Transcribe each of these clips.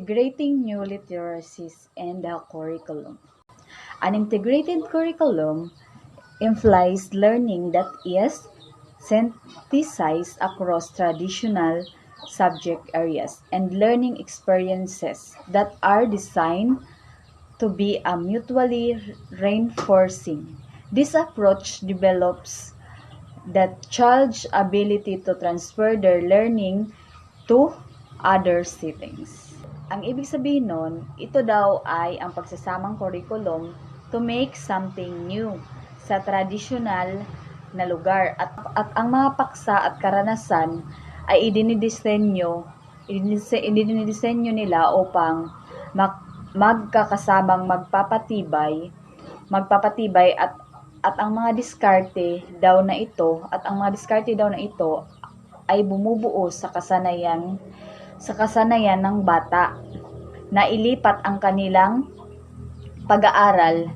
Integrating new literacies in the curriculum. An integrated curriculum implies learning that is synthesized across traditional subject areas and learning experiences that are designed to be a mutually reinforcing. This approach develops the child's ability to transfer their learning to other settings. Ang ibig sabihin nun, ito daw ay ang pagsasamang curriculum to make something new sa tradisyonal na lugar at ang mga paksa at karanasan ay idinidisenyo nila upang magkakasamang magpapatibay at ang mga diskarte daw na ito ay bumubuo sa kasanayan ng bata na ilipat ang kanilang pag-aaral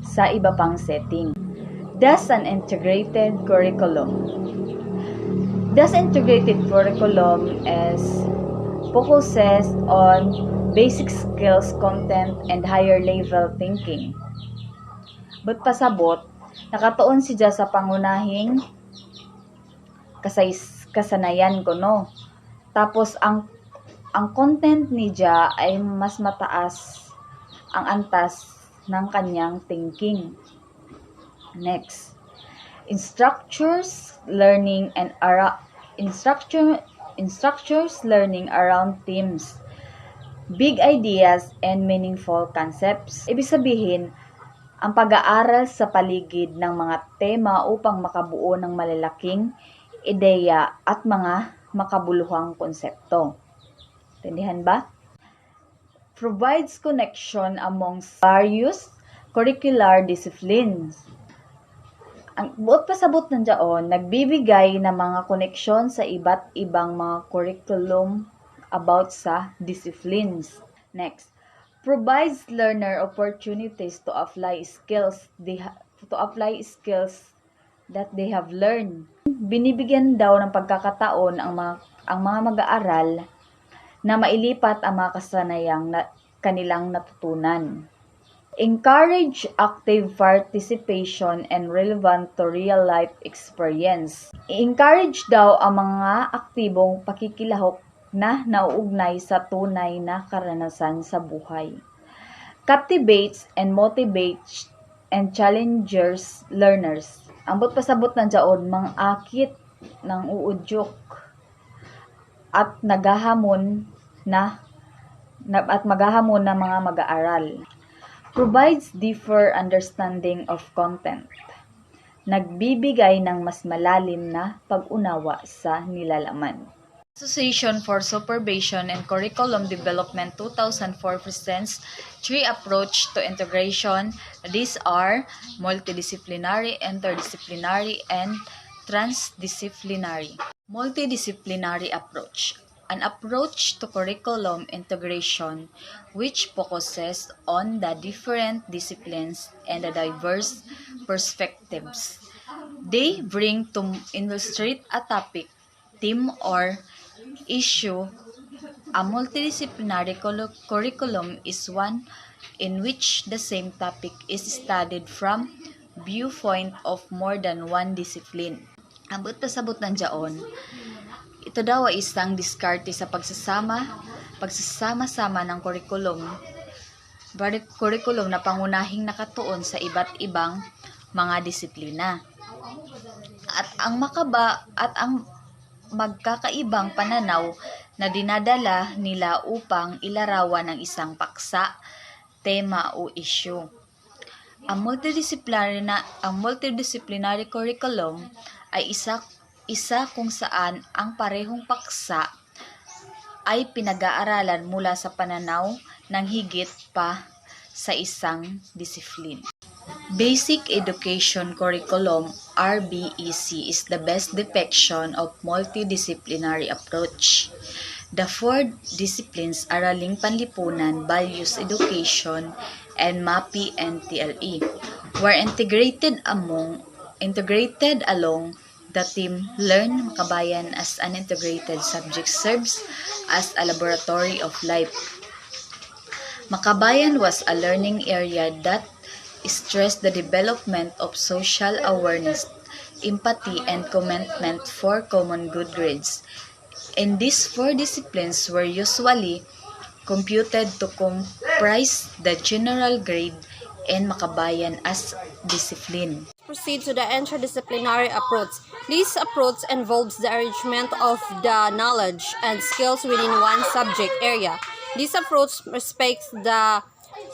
sa iba pang setting. Thus, an integrated curriculum. Thus, integrated curriculum focuses on basic skills, content, and higher level thinking. But pasabot, nakatuon siya sa pangunahing kasanayan ko, no? Tapos, ang content niya ay mas mataas ang antas ng kanyang thinking. Next, instructors learning around themes, big ideas, and meaningful concepts. Ibig sabihin, ang pag-aaral sa paligid ng mga tema upang makabuo ng malalaking ideya at mga makabuluhang konsepto. Tindihan ba? Provides connection among various curricular disciplines. Ang buot pasabot ng diyon, nagbibigay ng mga koneksyon sa iba't ibang mga curriculum about sa disciplines. Next, provides learner opportunities to apply skills that they have learned. Binibigyan daw ng pagkakataon ang mga mag-aaral na mailipat ang mga kasanayang kanilang natutunan. Encourage active participation and relevant to real-life experience. I-encourage daw ang mga aktibong pakikilahok na nauugnay sa tunay na karanasan sa buhay. Captivates and motivates and challenges learners. Ang pasabot ng diyon, mang-akit ng uudyok at maghahamon na mga mag-aaral. Provides deeper understanding of content. Nagbibigay ng mas malalim na pag-unawa sa nilalaman. Association for Supervision and Curriculum Development 2004 presents 3 approach to integration. These are multidisciplinary, interdisciplinary, and transdisciplinary. Multidisciplinary approach. An approach to curriculum integration which focuses on the different disciplines and the diverse perspectives they bring to illustrate a topic, theme, or issue. A multidisciplinary curriculum is one in which the same topic is studied from viewpoint of more than one discipline. Ang pasabot ng diyon, ito daw ay isang diskarte sa pagsasama-sama ng curriculum na pangunahing nakatuon sa iba't ibang mga disiplina. At ang magkakaibang pananaw na dinadala nila upang ilarawan ang isang paksa, tema o issue. Ang multidisciplinary curriculum ay isa kung saan ang parehong paksa ay pinag-aaralan mula sa pananaw ng higit pa sa isang disiplina. Basic Education Curriculum (RBEC) is the best depiction of multidisciplinary approach. The 4 disciplines Araling Panlipunan, Values Education, and MAPI and TLE were integrated along the theme Learn Makabayan as an integrated subject serves as a laboratory of life. Makabayan was a learning area that stressed the development of social awareness, empathy, and commitment for common good grades. And these four disciplines were usually computed to comprise the general grade and Makabayan as discipline. Proceed to the interdisciplinary approach. This approach involves the arrangement of the knowledge and skills within one subject area. This approach respects the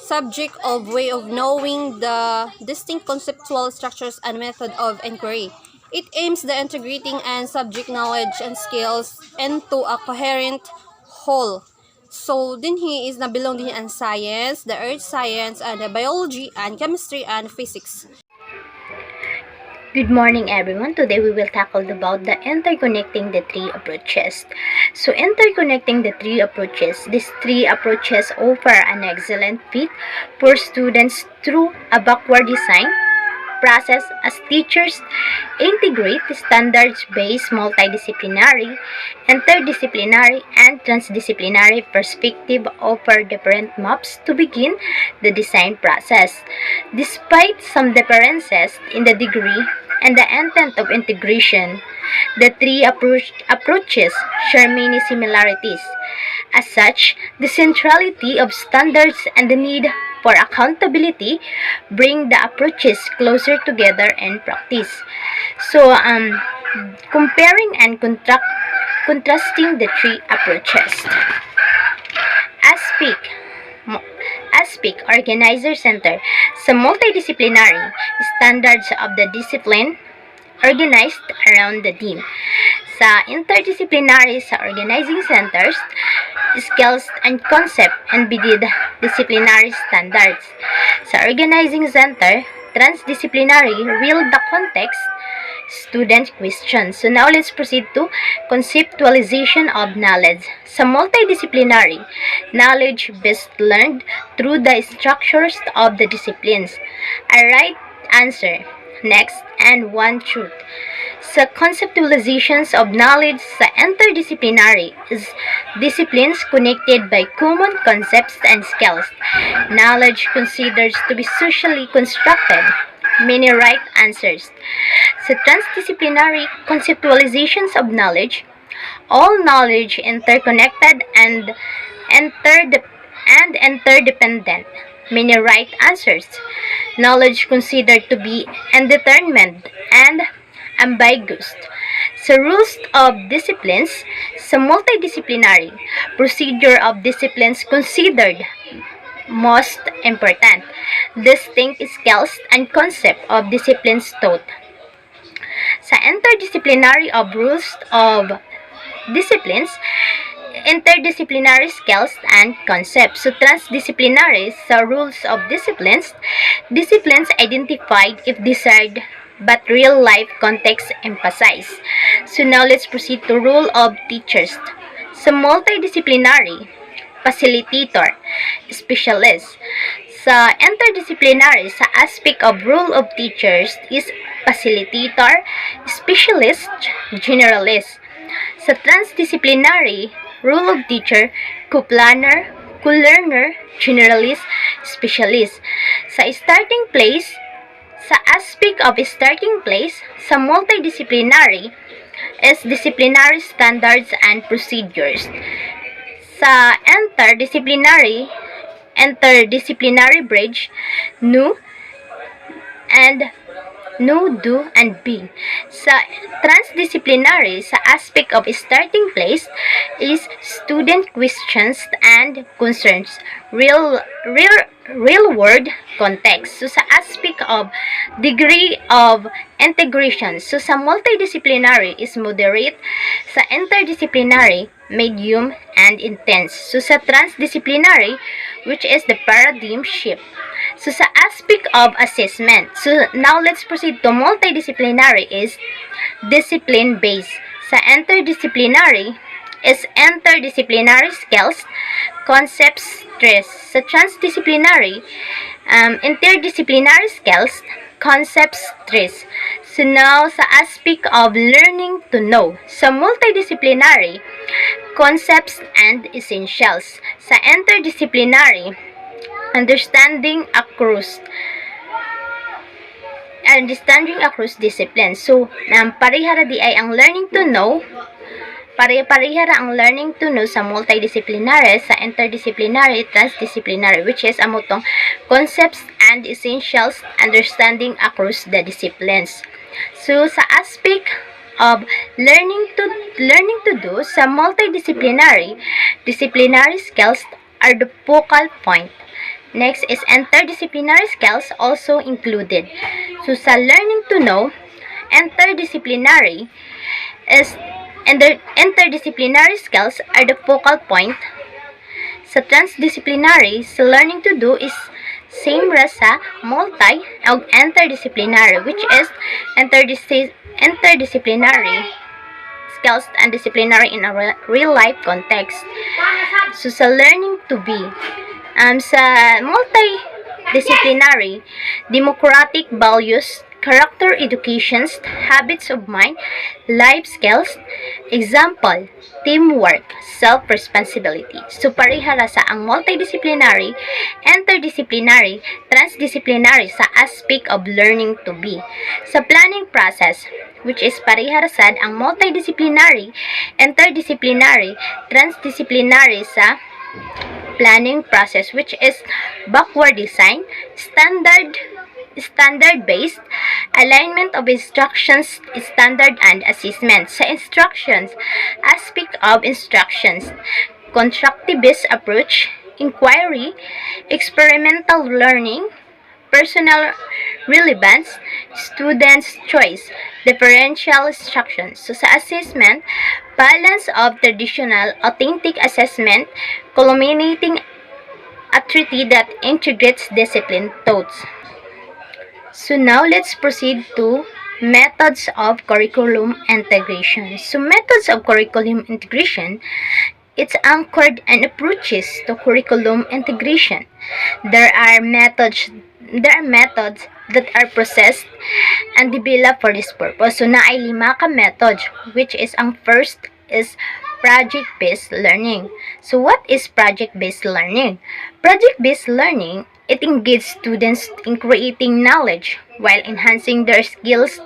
subject of way of knowing the distinct conceptual structures and method of inquiry. It aims the integrating and subject knowledge and skills into a coherent whole. So, din is nabilong din ang science, the earth science, and the biology, and chemistry, and physics. Good morning, everyone. Today we will tackle about the interconnecting the three approaches. So interconnecting the three approaches, these three approaches offer an excellent fit for students through a backward design process as teachers integrate the standards-based multidisciplinary, interdisciplinary, and transdisciplinary perspective offer different maps to begin the design process. Despite some differences in the degree and the intent of integration, the three approaches share many similarities. As such, the centrality of standards and the need for accountability bring the approaches closer together in practice. So, comparing and contrasting the three approaches. ASPIC Organizer Center sa multidisciplinary standards of the discipline organized around the theme. Sa interdisciplinary sa organizing centers, skills and concept embedded disciplinary standards. Sa organizing center, transdisciplinary real the context student questions. So now let's proceed to conceptualization of knowledge. Sa multidisciplinary, knowledge best learned through the structures of the disciplines. A right answer, next, and one truth. Sa conceptualizations of knowledge sa interdisciplinary is disciplines connected by common concepts and skills. Knowledge considered to be socially constructed. Many right answers. Sa transdisciplinary conceptualizations of knowledge, all knowledge interconnected and interdependent. Many right answers. Knowledge considered to be indeterminate and ambiguous. Sa rules of disciplines, sa multidisciplinary, procedure of disciplines considered most important, distinct skills and concept of disciplines taught. Sa interdisciplinary of rules of disciplines, interdisciplinary skills and concepts. So transdisciplinary sa rules of disciplines, disciplines identified if desired but real life context emphasized. So now let's proceed to role of teachers. Sa multidisciplinary, facilitator, specialist. Sa interdisciplinary, sa aspect of role of teachers is facilitator, specialist, generalist. Sa transdisciplinary, role of teacher, co-planner, co-learner, generalist, specialist. Sa starting place, sa aspect of starting place, sa multidisciplinary is disciplinary standards and procedures. Sa interdisciplinary bridge, know and know, do, and be. Sa transdisciplinary, sa aspect of starting place is student questions and concerns, real world context. So sa aspect of degree of integration, so sa multidisciplinary is moderate, sa interdisciplinary medium and intense. So sa transdisciplinary, which is the paradigm shift. So sa aspect of assessment, so now let's proceed to multidisciplinary is discipline based. Sa interdisciplinary is interdisciplinary skills, concepts, stress. Sa transdisciplinary, interdisciplinary skills, concepts, stress. So now, sa aspect of learning to know. Sa multidisciplinary, concepts and essentials. Sa interdisciplinary, understanding across disciplines. So, parihara di ay ang learning to know, parihara ang learning to know sa multidisciplinary, sa interdisciplinary, transdisciplinary, which is amutong concepts and essentials understanding across the disciplines. So, sa aspect of learning to do sa multidisciplinary, disciplinary skills are the focal point. Next is interdisciplinary skills also included. So, sa learning to know, interdisciplinary skills are the focal point. Sa transdisciplinary, sa learning to do is same ra sa multi o interdisciplinary, which is interdisciplinary skills and disciplinary in a real life context. So, sa learning to be, sa multidisciplinary, democratic values, character educations, habits of mind, life skills, example, teamwork, self-responsibility. So, parihara sa ang multidisciplinary, interdisciplinary, transdisciplinary sa aspect of learning to be. Sa planning process, which is parihara sad ang multidisciplinary, interdisciplinary, transdisciplinary sa planning process, which is backward design, standard-based, alignment of instructions, standard and assessment. Sa instructions, aspect of instructions, constructivist approach, inquiry, experimental learning, personal relevance, student's choice, differential instructions. So, sa assessment, balance of traditional, authentic assessment, culminating a treaty that integrates discipline thoughts. So, now let's proceed to methods of curriculum integration. So, methods of curriculum integration, it's anchored in approaches to curriculum integration. There are methods that are processed and developed for this purpose. So, naay 5 ka methods, which is ang first is project-based learning. So, what is project-based learning? Project-based learning, it engages students in creating knowledge while enhancing their skills,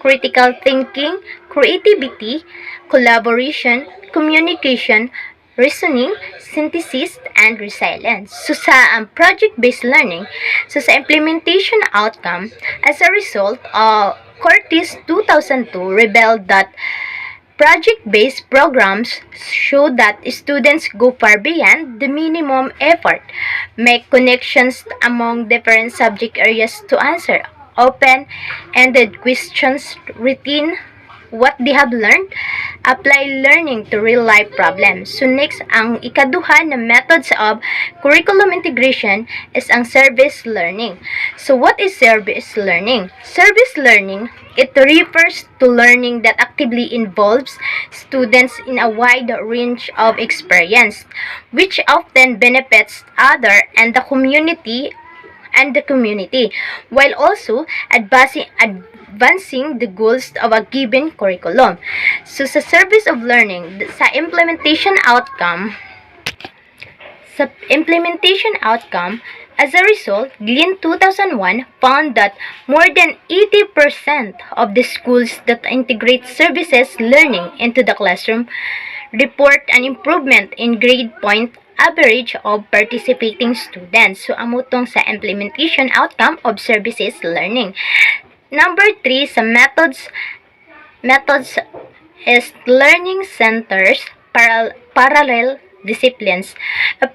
critical thinking, creativity, collaboration, communication, reasoning, synthesis, and resilience. So, sa project-based learning, so sa implementation outcome, as a result, Curtis 2002 revealed that project-based programs show that students go far beyond the minimum effort, make connections among different subject areas to answer open-ended questions, retain what they have learned, apply learning to real-life problems. So, next, ang ikaduha na methods of curriculum integration is ang service learning. So, what is service learning? Service learning, it refers to learning that actively involves students in a wide range of experience, which often benefits others and the community, while also advancing the goals of a given curriculum. So, sa service of learning, sa implementation outcome, as a result, Glean 2001 found that more than 80% of the schools that integrate services learning into the classroom report an improvement in grade point average of participating students. So, amutong sa implementation outcome of services learning. Number 3, sa methods is learning centers, parallel disciplines. A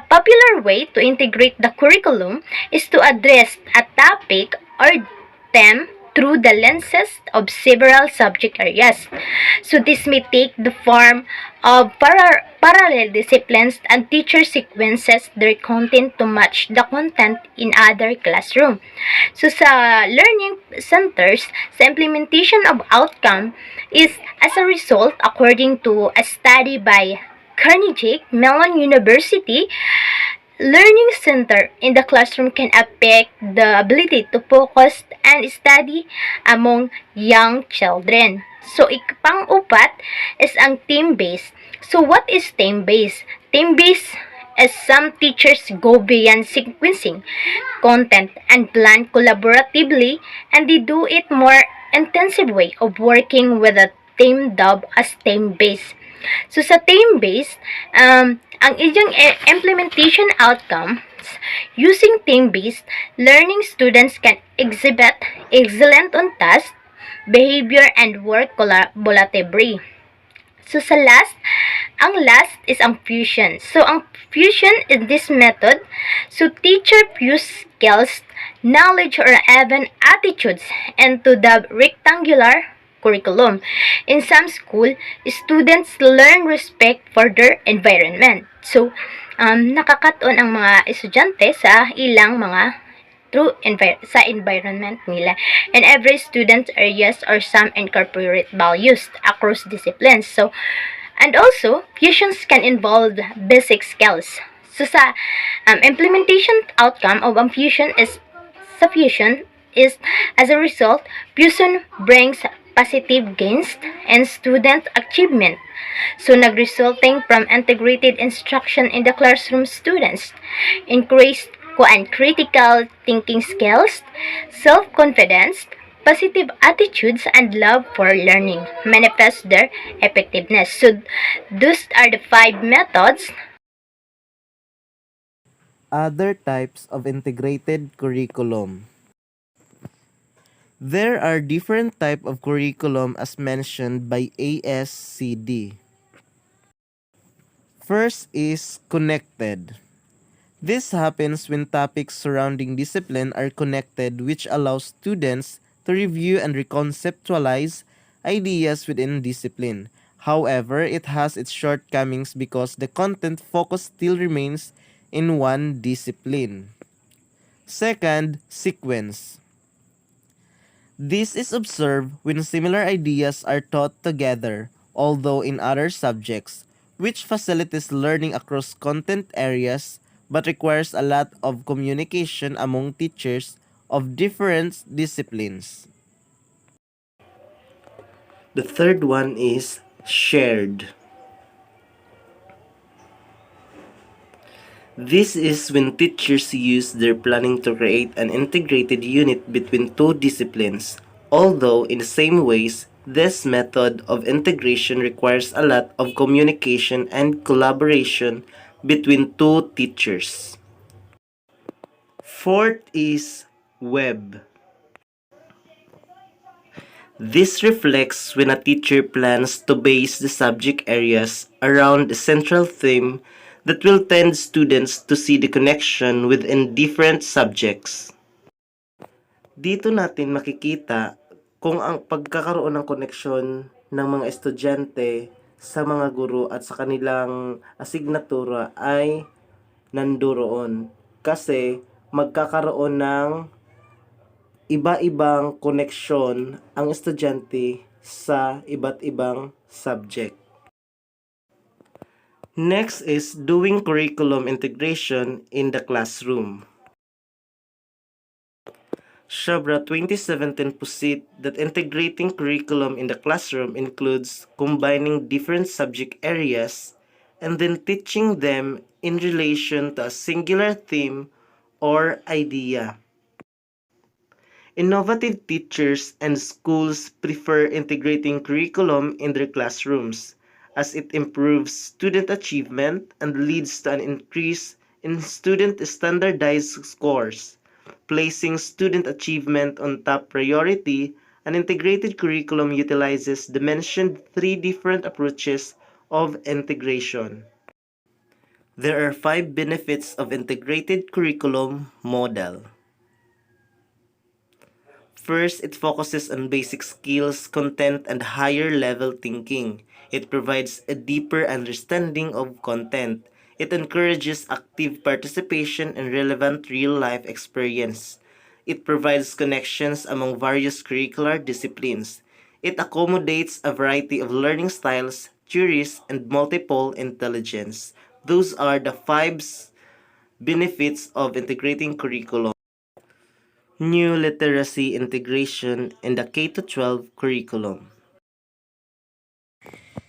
popular way to integrate the curriculum is to address a topic or theme through the lenses of several subject areas. So, this may take the form of parallel disciplines, and teacher sequences their content to match the content in other classroom. So, sa learning centers, sa implementation of outcome is as a result, according to a study by Carnegie Mellon University, learning center in the classroom can affect the ability to focus and study among young children. So, pang-upat is ang team-based. So, what is team-based? Team-based as some teachers go beyond sequencing content and plan collaboratively, and they do it more intensive way of working with a team dubbed as team-based. So sa team-based, ang inyong implementation outcomes using team-based learning, students can exhibit excellent on task, behavior, and work collaboratively. So sa ang last is ang fusion. So ang fusion is this method. So teacher fuse skills, knowledge, or even attitudes into the rectangular curriculum. In some school, students learn respect for their environment. So nakakaton ang mga estudyante sa ilang mga sa environment nila. And every student areas or some incorporate values across disciplines. So, and also, fusions can involve basic skills. So, sa implementation outcome of fusion is, as a result, fusion brings positive gains and student achievement. So, nagresulting from integrated instruction in the classroom, students increased critical thinking skills, self-confidence, positive attitudes, and love for learning manifest their effectiveness. So, those are the 5 methods. Other types of integrated curriculum. There are different type of curriculum as mentioned by ASCD. First is connected. This happens when topics surrounding discipline are connected, which allows students to review and reconceptualize ideas within discipline. However, it has its shortcomings because the content focus still remains in one discipline. Second, sequence. This is observed when similar ideas are taught together, although in other subjects, which facilitates learning across content areas but requires a lot of communication among teachers of different disciplines. The third one is shared. This is when teachers use their planning to create an integrated unit between two disciplines. Although in the same ways, this method of integration requires a lot of communication and collaboration between two teachers. Fourth is web. This reflects when a teacher plans to base the subject areas around a central theme that will tend students to see the connection within different subjects. Dito natin makikita kung ang pagkakaroon ng koneksyon ng mga estudyante sa mga guro at sa kanilang asignatura ay nandoon kasi magkakaroon ng iba-ibang koneksyon ang estudyante sa iba't ibang subject. Next is doing curriculum integration in the classroom. Shabra 2017 posit that integrating curriculum in the classroom includes combining different subject areas and then teaching them in relation to a singular theme or idea. Innovative teachers and schools prefer integrating curriculum in their classrooms as it improves student achievement and leads to an increase in student standardized scores. Placing student achievement on top priority, an integrated curriculum utilizes the mentioned 3 different approaches of integration. There are 5 benefits of integrated curriculum model. First, it focuses on basic skills, content, and higher level thinking. It provides a deeper understanding of content. It encourages active participation in relevant real-life experience. It provides connections among various curricular disciplines. It accommodates a variety of learning styles, theories, and multiple intelligence. Those are the 5 benefits of integrating curriculum. New literacy integration in the K-12 curriculum.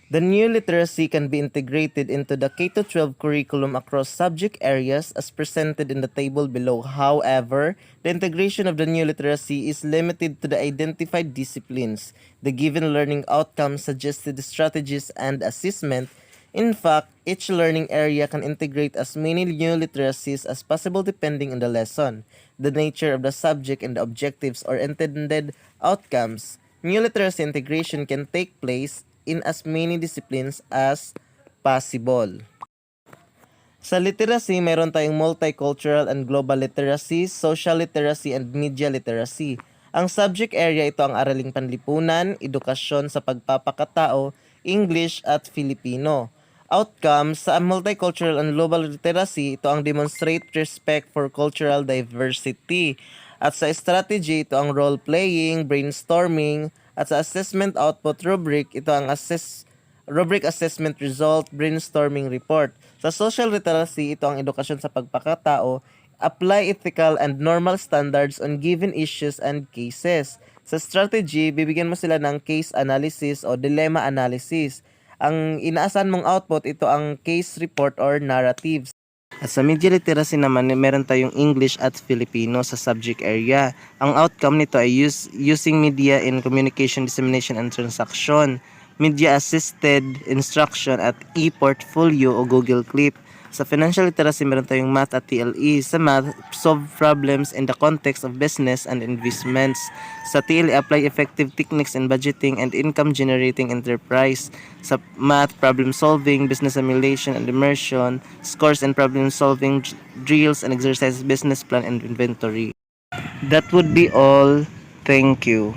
The new literacy can be integrated into the K-12 curriculum across subject areas as presented in the table below. However, the integration of the new literacy is limited to the identified disciplines. The given learning outcomes, suggested strategies, and assessment. In fact, each learning area can integrate as many new literacies as possible depending on the lesson, the nature of the subject, and the objectives or intended outcomes. New literacy integration can take place in as many disciplines as possible. Sa literacy, meron tayong multicultural and global literacy, social literacy, and media literacy. Ang subject area ito ang araling panlipunan, edukasyon sa pagpapakatao, English at Filipino. Outcomes sa multicultural and global literacy, ito ang demonstrate respect for cultural diversity. At sa strategy, ito ang role-playing, brainstorming, at sa assessment output rubric, ito ang rubric assessment result, brainstorming report. Sa social literacy, ito ang edukasyon sa pagpakatao, apply ethical and normal standards on given issues and cases. Sa strategy, bibigyan mo sila ng case analysis o dilemma analysis. Ang inaasahan mong output, ito ang case report or narratives. At sa media literacy naman, meron tayong English at Filipino sa subject area. Ang outcome nito ay using media in communication, dissemination, and transaction. Media-assisted instruction at e-portfolio o Google Clip. Sa financial literacy, meron tayong math at TLE. Sa math, solve problems in the context of business and investments. Sa TLE, apply effective techniques in budgeting and income-generating enterprise. Sa math, problem solving, business simulation and immersion, scores and problem solving, drills and exercises, business plan and inventory. That would be all. Thank you.